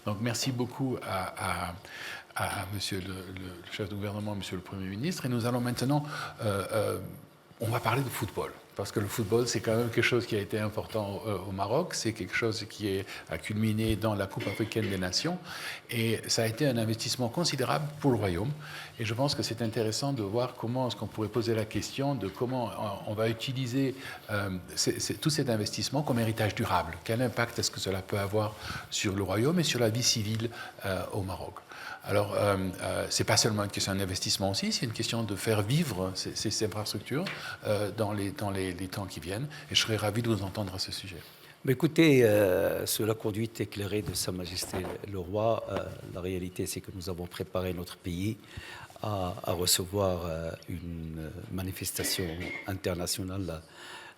Donc merci beaucoup à Monsieur le chef de gouvernement, Monsieur le Premier ministre. Et nous allons maintenant, on va parler de football. Parce que le football, c'est quand même quelque chose qui a été important au Maroc. C'est quelque chose qui a culminé dans la Coupe africaine des Nations. Et ça a été un investissement considérable pour le Royaume. Et je pense que c'est intéressant de voir comment est-ce qu'on pourrait poser la question de comment on va utiliser tout cet investissement comme héritage durable. Quel impact est-ce que cela peut avoir sur le Royaume et sur la vie civile au Maroc? Alors, ce n'est pas seulement une question d'investissement aussi, c'est une question de faire vivre ces infrastructures dans les temps qui viennent. Et je serais ravi de vous entendre à ce sujet. Mais écoutez, sous la conduite éclairée de Sa Majesté le Roi, la réalité, c'est que nous avons préparé notre pays à recevoir une manifestation internationale,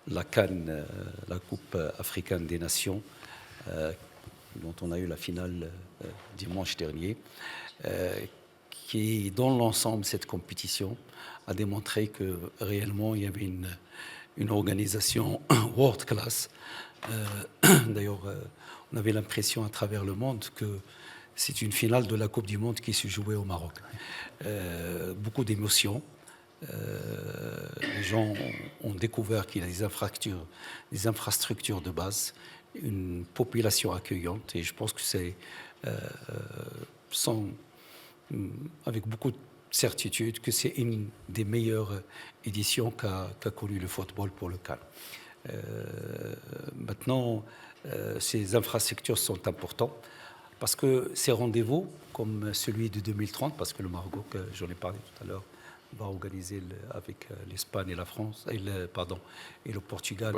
la CAN, la Coupe africaine des Nations, dont on a eu la finale dimanche dernier, qui, dans l'ensemble, cette compétition a démontré que réellement il y avait une organisation world class. D'ailleurs, on avait l'impression à travers le monde que c'est une finale de la Coupe du Monde qui se jouait au Maroc. Beaucoup d'émotions. Les gens ont découvert qu'il y a des infrastructures de base, une population accueillante, et je pense que c'est avec beaucoup de certitude que c'est une des meilleures éditions qu'a connu le football pour le CAN. Maintenant, ces infrastructures sont importantes parce que ces rendez-vous, comme celui de 2030, parce que le Maroc, j'en ai parlé tout à l'heure, va organiser avec l'Espagne et la France, et le Portugal,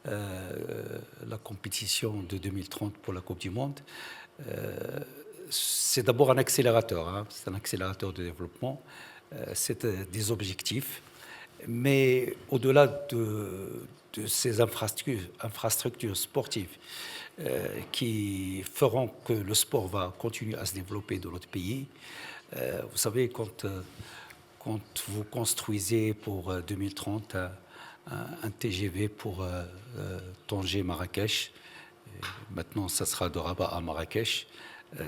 la compétition de 2030 pour la Coupe du Monde. C'est d'abord un accélérateur, c'est un accélérateur de développement, c'est des objectifs, mais au-delà de ces infrastructures sportives qui feront que le sport va continuer à se développer dans notre pays. Vous savez, quand vous construisez pour 2030 un TGV pour Tanger-Marrakech, maintenant ça sera de Rabat à Marrakech,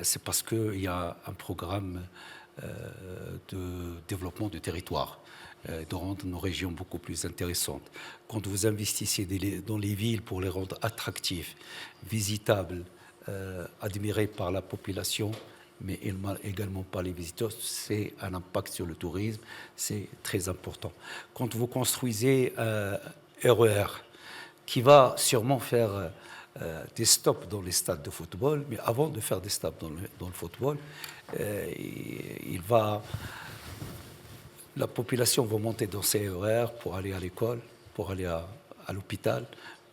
c'est parce qu'il y a un programme de développement du territoire, de rendre nos régions beaucoup plus intéressantes. Quand vous investissez dans les villes pour les rendre attractives, visitables, admirées par la population, mais également par les visiteurs, c'est un impact sur le tourisme, c'est très important. Quand vous construisez un RER qui va sûrement faire des stops dans les stades de football, mais avant de faire des stops dans le football, la population va monter dans ces RER pour aller à l'école, pour aller à l'hôpital,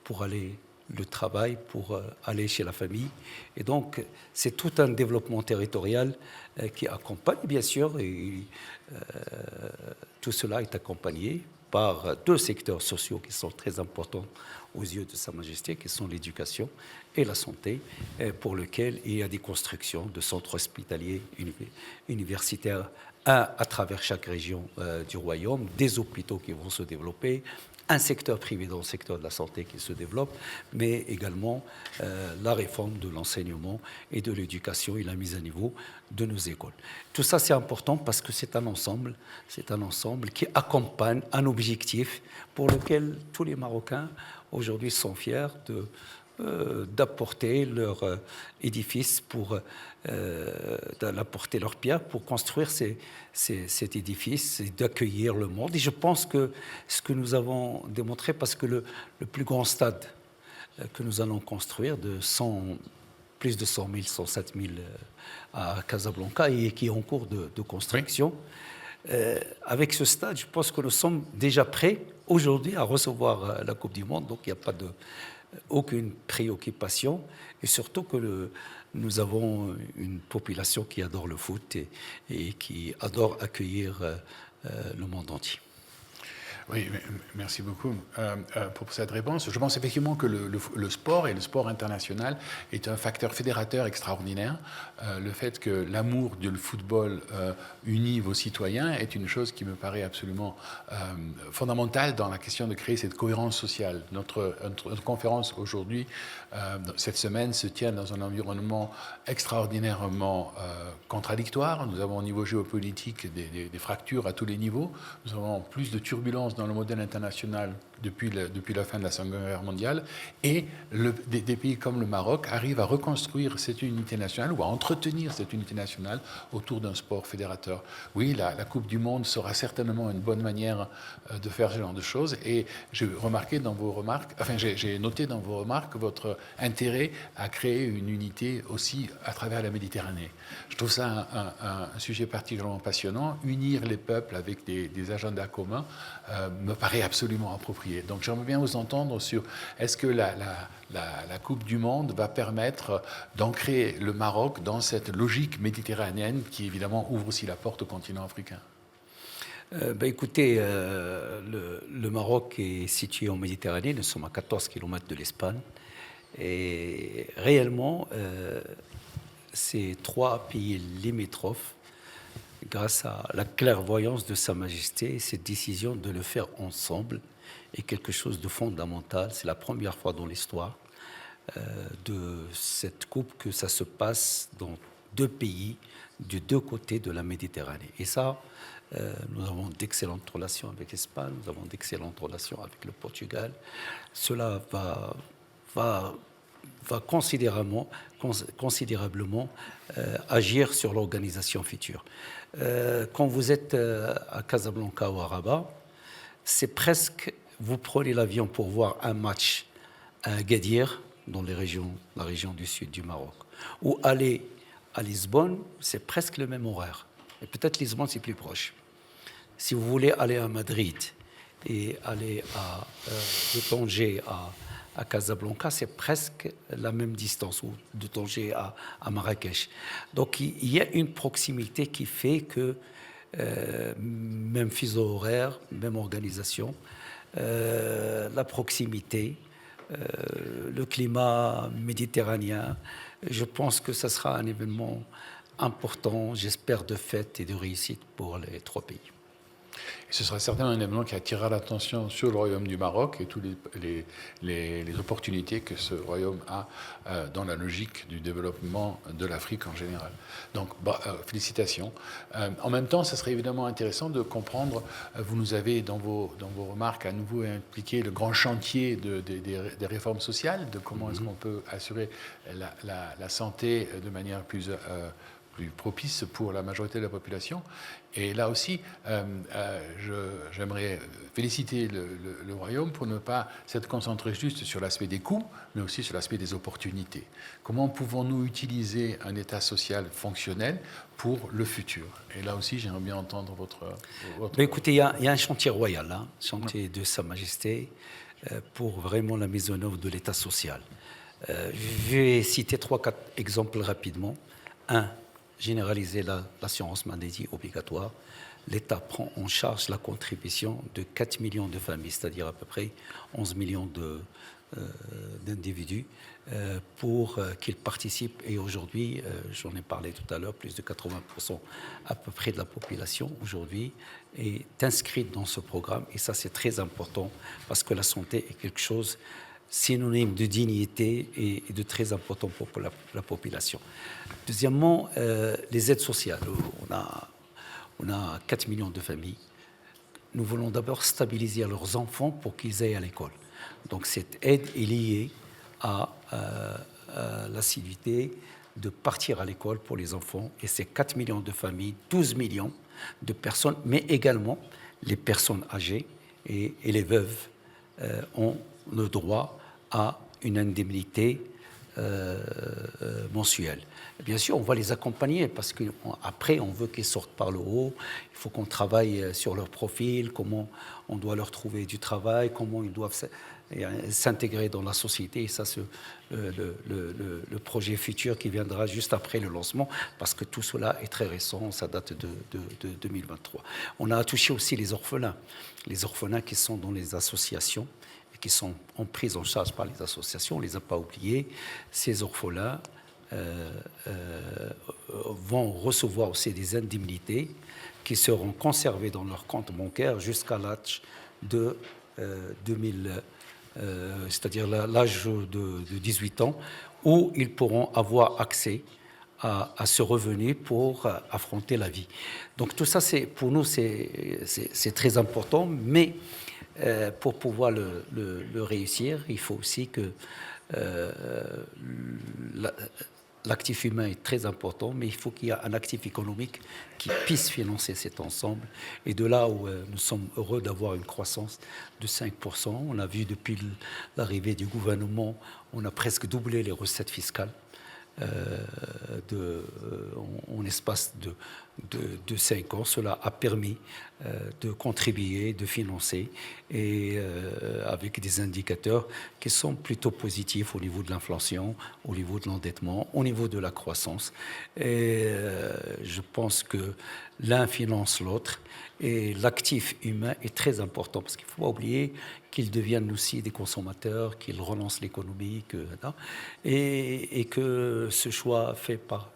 pour aller au travail, pour aller chez la famille. Et donc, c'est tout un développement territorial qui accompagne, bien sûr, et tout cela est accompagné par deux secteurs sociaux qui sont très importants aux yeux de Sa Majesté, qui sont l'éducation et la santé, pour lesquels il y a des constructions de centres hospitaliers universitaires à travers chaque région du royaume, des hôpitaux qui vont se développer, un secteur privé dans le secteur de la santé qui se développe, mais également la réforme de l'enseignement et de l'éducation et la mise à niveau de nos écoles. Tout ça, c'est important parce que c'est un ensemble qui accompagne un objectif pour lequel tous les Marocains aujourd'hui sont fiers d'apporter leur édifice, d'apporter leur pierre pour construire cet édifice et d'accueillir le monde. Et je pense que ce que nous avons démontré, parce que le plus grand stade que nous allons construire, plus de 100 000, 107 000 à Casablanca et qui est en cours de construction, avec ce stade, je pense que nous sommes déjà prêts aujourd'hui à recevoir la Coupe du Monde, donc il n'y a pas aucune préoccupation, et surtout que nous avons une population qui adore le foot et qui adore accueillir le monde entier. Oui, merci beaucoup pour cette réponse. Je pense effectivement que le sport et le sport international est un facteur fédérateur extraordinaire. Le fait que l'amour du football unit vos citoyens est une chose qui me paraît absolument fondamentale dans la question de créer cette cohérence sociale. Notre conférence aujourd'hui, cette semaine, se tient dans un environnement extraordinairement contradictoire. Nous avons au niveau géopolitique des fractures à tous les niveaux. Nous avons plus de turbulences dans le modèle international depuis la fin de la Seconde Guerre mondiale, et des pays comme le Maroc arrivent à reconstruire cette unité nationale ou à entretenir cette unité nationale autour d'un sport fédérateur. Oui, la Coupe du Monde sera certainement une bonne manière de faire ce genre de choses, et j'ai remarqué dans vos remarques, j'ai noté dans vos remarques votre intérêt à créer une unité aussi à travers la Méditerranée. Je trouve ça un sujet particulièrement passionnant. Unir les peuples avec des agendas communs me paraît absolument approprié. Donc j'aimerais bien vous entendre sur est-ce que la Coupe du Monde va permettre d'ancrer le Maroc dans cette logique méditerranéenne qui évidemment ouvre aussi la porte au continent africain. Écoutez, le Maroc est situé en Méditerranée, nous sommes à 14 km de l'Espagne, et réellement, ces trois pays limitrophes, grâce à la clairvoyance de Sa Majesté, cette décision de le faire ensemble est quelque chose de fondamental. C'est la première fois dans l'histoire de cette coupe que ça se passe dans deux pays, de deux côtés de la Méditerranée. Et ça, nous avons d'excellentes relations avec l'Espagne, nous avons d'excellentes relations avec le Portugal. Cela va considérablement agir sur l'organisation future. Quand vous êtes à Casablanca ou à Rabat, c'est presque, vous prenez l'avion pour voir un match à Agadir, dans la région du sud du Maroc, ou aller à Lisbonne, c'est presque le même horaire. Et peut-être Lisbonne, c'est plus proche. Si vous voulez aller à Madrid et aller de Tanger à Casablanca, c'est presque la même distance, ou de Tanger à Marrakech. Donc il y a une proximité qui fait que, même fuseau horaire, même organisation, la proximité, le climat méditerranéen, je pense que ce sera un événement important, j'espère, de fête et de réussite pour les trois pays. Et ce sera certainement un événement qui attirera l'attention sur le Royaume du Maroc et toutes les opportunités que ce Royaume a dans la logique du développement de l'Afrique en général. Donc, félicitations. En même temps, ce serait évidemment intéressant de comprendre, vous nous avez dans vos remarques à nouveau impliqué le grand chantier des réformes sociales, de comment est-ce qu'on peut assurer la santé de manière plus propice pour la majorité de la population. Et là aussi, j'aimerais féliciter le Royaume pour ne pas s'être concentré juste sur l'aspect des coûts, mais aussi sur l'aspect des opportunités. Comment pouvons-nous utiliser un État social fonctionnel pour le futur? Et là aussi, j'aimerais bien entendre votre... Écoutez, il y a un chantier royal, chantier de Sa Majesté, pour vraiment la mise en œuvre de l'État social. Je vais citer 3-4 exemples rapidement. Généraliser l'assurance maladie obligatoire. L'État prend en charge la contribution de 4 millions de familles, c'est-à-dire à peu près 11 millions d'individus, pour qu'ils participent. Et aujourd'hui, j'en ai parlé tout à l'heure, plus de 80% à peu près de la population aujourd'hui est inscrite dans ce programme. Et ça, c'est très important parce que la santé est quelque chose synonyme de dignité et de très important pour la population. Deuxièmement, les aides sociales. On a 4 millions de familles. Nous voulons d'abord stabiliser leurs enfants pour qu'ils aillent à l'école. Donc cette aide est liée à l'assiduité de partir à l'école pour les enfants. Et ces 4 millions de familles, 12 millions de personnes, mais également les personnes âgées et les veuves ont le droit à une indemnité mensuels. Bien sûr, on va les accompagner parce qu'après, on veut qu'ils sortent par le haut. Il faut qu'on travaille sur leur profil, comment on doit leur trouver du travail, comment ils doivent s'intégrer dans la société. Et ça, c'est le projet futur qui viendra juste après le lancement, parce que tout cela est très récent, ça date de 2023. On a touché aussi les orphelins qui sont dans les associations et qui sont pris en charge par les associations. On ne les a pas oubliés. Ces orphelins vont recevoir aussi des indemnités qui seront conservées dans leur compte bancaire jusqu'à l'âge de 2000. C'est-à-dire l'âge de 18 ans, où ils pourront avoir accès à ce revenu pour affronter la vie. Donc tout ça, pour nous, c'est très important, mais pour pouvoir le réussir, il faut aussi que l'actif humain est très important, mais il faut qu'il y ait un actif économique qui puisse financer cet ensemble. Et de là où nous sommes heureux d'avoir une croissance de 5%, on a vu depuis l'arrivée du gouvernement, on a presque doublé les recettes fiscales en espace de 5 ans. Cela a permis de contribuer, de financer, et avec des indicateurs qui sont plutôt positifs au niveau de l'inflation, au niveau de l'endettement, au niveau de la croissance. Et je pense que l'un finance l'autre, et l'actif humain est très important, parce qu'il ne faut pas oublier qu'ils deviennent aussi des consommateurs, qu'ils relancent l'économie, et que ce choix fait par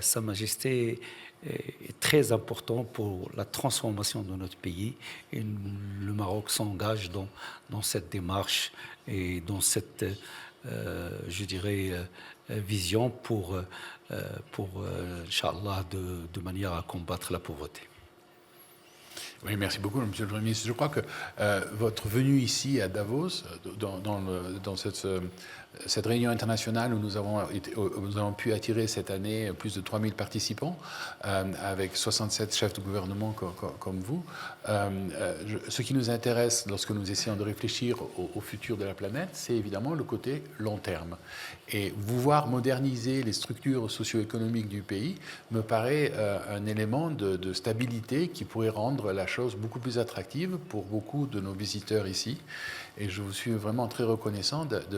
Sa Majesté est très important pour la transformation de notre pays. Et le Maroc s'engage dans cette démarche et dans cette, je dirais, vision pour Inch'Allah, de manière à combattre la pauvreté. Oui, merci beaucoup, Monsieur le Premier ministre. Je crois que votre venue ici à Davos, dans cette réunion internationale où nous avons pu attirer cette année plus de 3000 participants, avec 67 chefs de gouvernement comme vous, ce qui nous intéresse lorsque nous essayons de réfléchir au futur de la planète, c'est évidemment le côté long terme. Et voir moderniser les structures socio-économiques du pays me paraît un élément de stabilité qui pourrait rendre la chose beaucoup plus attractive pour beaucoup de nos visiteurs ici. Et je vous suis vraiment très reconnaissant de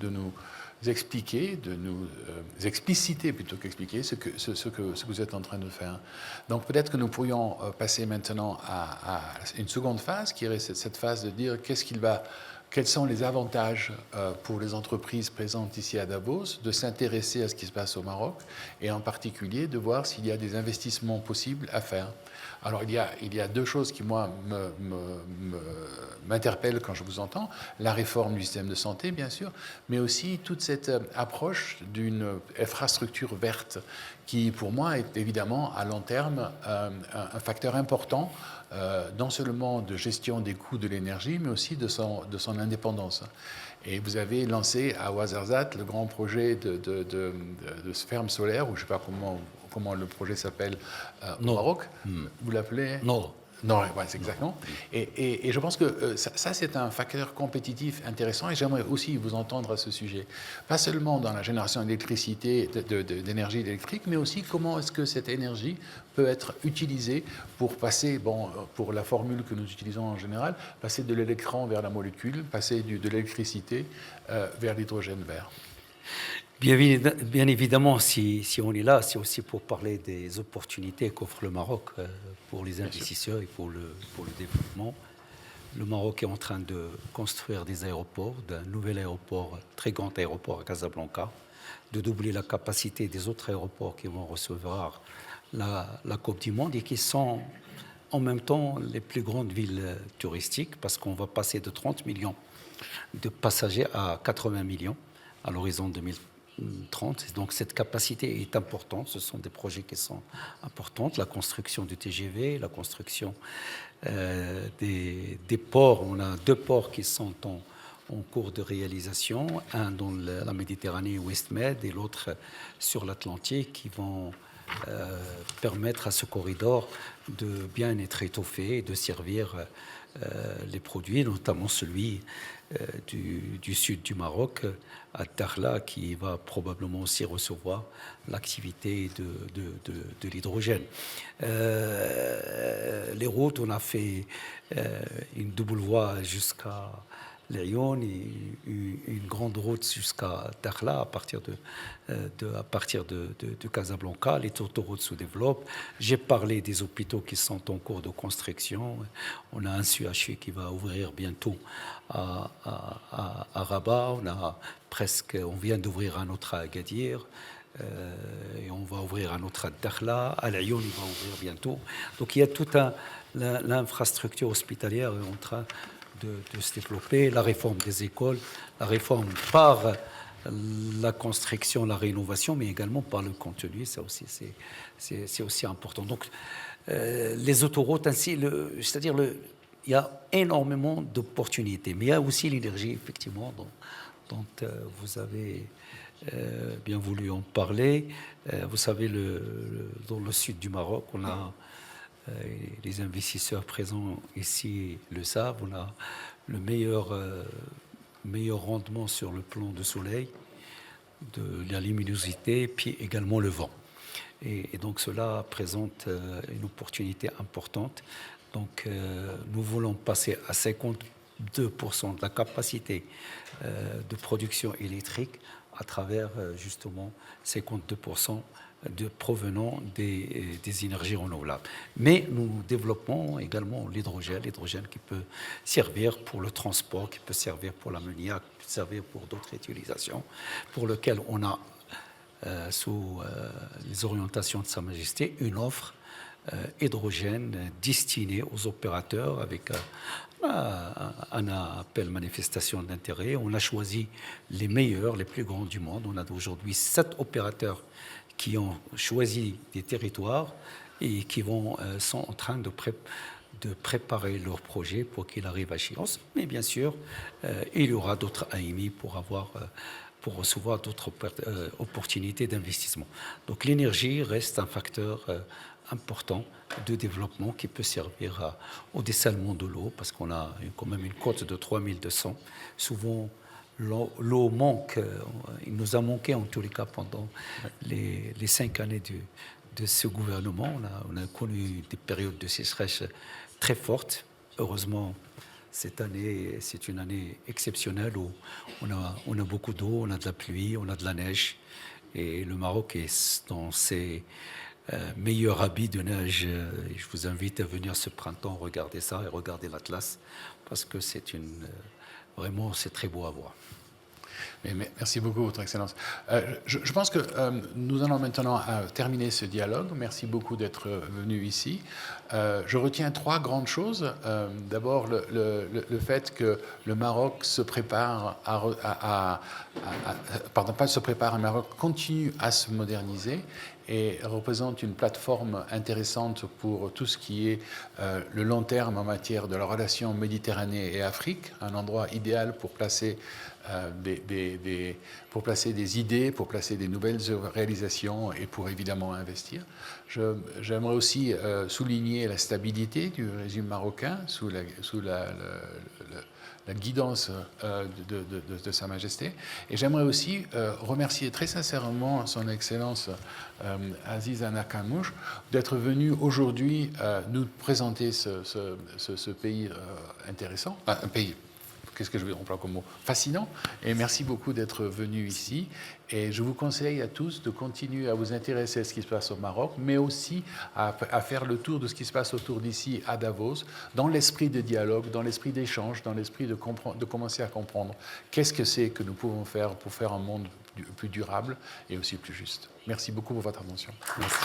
nous expliquer, de nous expliciter plutôt qu'expliquer ce que vous êtes en train de faire. Donc peut-être que nous pourrions passer maintenant à une seconde phase, qui est cette phase de dire quels sont les avantages pour les entreprises présentes ici à Davos de s'intéresser à ce qui se passe au Maroc, et en particulier de voir s'il y a des investissements possibles à faire. Alors il y a deux choses qui, moi, m'interpellent quand je vous entends. La réforme du système de santé, bien sûr, mais aussi toute cette approche d'une infrastructure verte qui, pour moi, est évidemment à long terme un facteur important, non seulement de gestion des coûts de l'énergie, mais aussi de son indépendance. Et vous avez lancé à Ouarzazate le grand projet de ferme solaire, ou je ne sais pas comment le projet s'appelle au Maroc. Vous l'appelez Non. Non, ouais, c'est exactement. Et je pense que ça, c'est un facteur compétitif intéressant, et j'aimerais aussi vous entendre à ce sujet. Pas seulement dans la génération d'électricité, d'énergie électrique, mais aussi comment est-ce que cette énergie peut être utilisée pour passer, pour la formule que nous utilisons en général, passer de l'électron vers la molécule, passer de l'électricité vers l'hydrogène vert. Bien évidemment, si on est là, c'est aussi pour parler des opportunités qu'offre le Maroc pour les investisseurs et pour le développement. Le Maroc est en train de construire des aéroports, d'un nouvel aéroport, très grand aéroport à Casablanca, de doubler la capacité des autres aéroports qui vont recevoir la Coupe du Monde, et qui sont en même temps les plus grandes villes touristiques, parce qu'on va passer de 30 millions de passagers à 80 millions à l'horizon 2030. Donc cette capacité est importante, ce sont des projets qui sont importants, la construction du TGV, la construction des ports. On a 2 ports qui sont en cours de réalisation, un dans la Méditerranée Ouest-Med et l'autre sur l'Atlantique, qui vont permettre à ce corridor de bien être étoffé et de servir les produits, notamment celui du sud du Maroc, à Dakhla, qui va probablement aussi recevoir l'activité de l'hydrogène. Les routes, on a fait une double voie jusqu'à Lyon et une grande route jusqu'à Dakhla à partir de Casablanca. Les autoroutes se développent. J'ai parlé des hôpitaux qui sont en cours de construction. On a un CHU qui va ouvrir bientôt à Rabat. On vient d'ouvrir un autre à Agadir. Et on va ouvrir un autre à Dakhla. À Lyon, il va ouvrir bientôt. Donc il y a toute l'infrastructure hospitalière est en train de se développer, la réforme des écoles, la réforme par la construction, la rénovation, mais également par le contenu, ça aussi, c'est aussi important. Donc, les autoroutes ainsi, c'est-à-dire il y a énormément d'opportunités, mais il y a aussi l'énergie, effectivement, dont vous avez bien voulu en parler. Vous savez, dans le sud du Maroc, on a les investisseurs présents ici le savent, on a le meilleur rendement sur le plan de soleil, de la luminosité, puis également le vent. Et donc cela présente une opportunité importante. Donc nous voulons passer à 52% de la capacité de production électrique à travers justement 52% provenant des énergies renouvelables. Mais nous développons également l'hydrogène qui peut servir pour le transport, qui peut servir pour l'ammoniac, qui peut servir pour d'autres utilisations, pour lequel on a, sous les orientations de Sa Majesté, une offre hydrogène destinée aux opérateurs avec un appel manifestation d'intérêt. On a choisi les meilleurs, les plus grands du monde. On a aujourd'hui 7 opérateurs qui ont choisi des territoires et qui sont en train de préparer leur projet pour qu'il arrive à échéance. Mais bien sûr, il y aura d'autres AMI pour recevoir d'autres opportunités d'investissement. Donc l'énergie reste un facteur important de développement qui peut servir au dessalement de l'eau, parce qu'on a quand même une cote de 3200. Souvent, l'eau manque, il nous a manqué en tous les cas pendant les 5 années de ce gouvernement. On a connu des périodes de sécheresse très fortes. Heureusement, cette année, c'est une année exceptionnelle où on a beaucoup d'eau, on a de la pluie, on a de la neige. Et le Maroc est dans ses meilleurs habits de neige. Je vous invite à venir ce printemps regarder ça et regarder l'Atlas, parce que vraiment, c'est très beau à voir. Mais merci beaucoup, Votre Excellence. Je pense que nous allons maintenant terminer ce dialogue. Merci beaucoup d'être venu ici. Je retiens 3 grandes choses. D'abord, le fait que le Maroc se prépare le Maroc continue à se moderniser et représente une plateforme intéressante pour tout ce qui est le long terme en matière de la relation Méditerranée et Afrique, un endroit idéal pour placer pour placer des idées, pour placer des nouvelles réalisations et pour évidemment investir. J'aimerais aussi souligner la stabilité du régime marocain sous la guidance de Sa Majesté. Et j'aimerais aussi remercier très sincèrement Son Excellence Aziz Anakamouche d'être venu aujourd'hui nous présenter ce pays intéressant, un pays, qu'est-ce que je vais employer comme mot, fascinant. Et merci beaucoup d'être venu ici. Et je vous conseille à tous de continuer à vous intéresser à ce qui se passe au Maroc, mais aussi à faire le tour de ce qui se passe autour d'ici à Davos, dans l'esprit de dialogue, dans l'esprit d'échange, dans l'esprit de commencer à comprendre qu'est-ce que c'est que nous pouvons faire pour faire un monde plus durable et aussi plus juste. Merci beaucoup pour votre attention. Merci.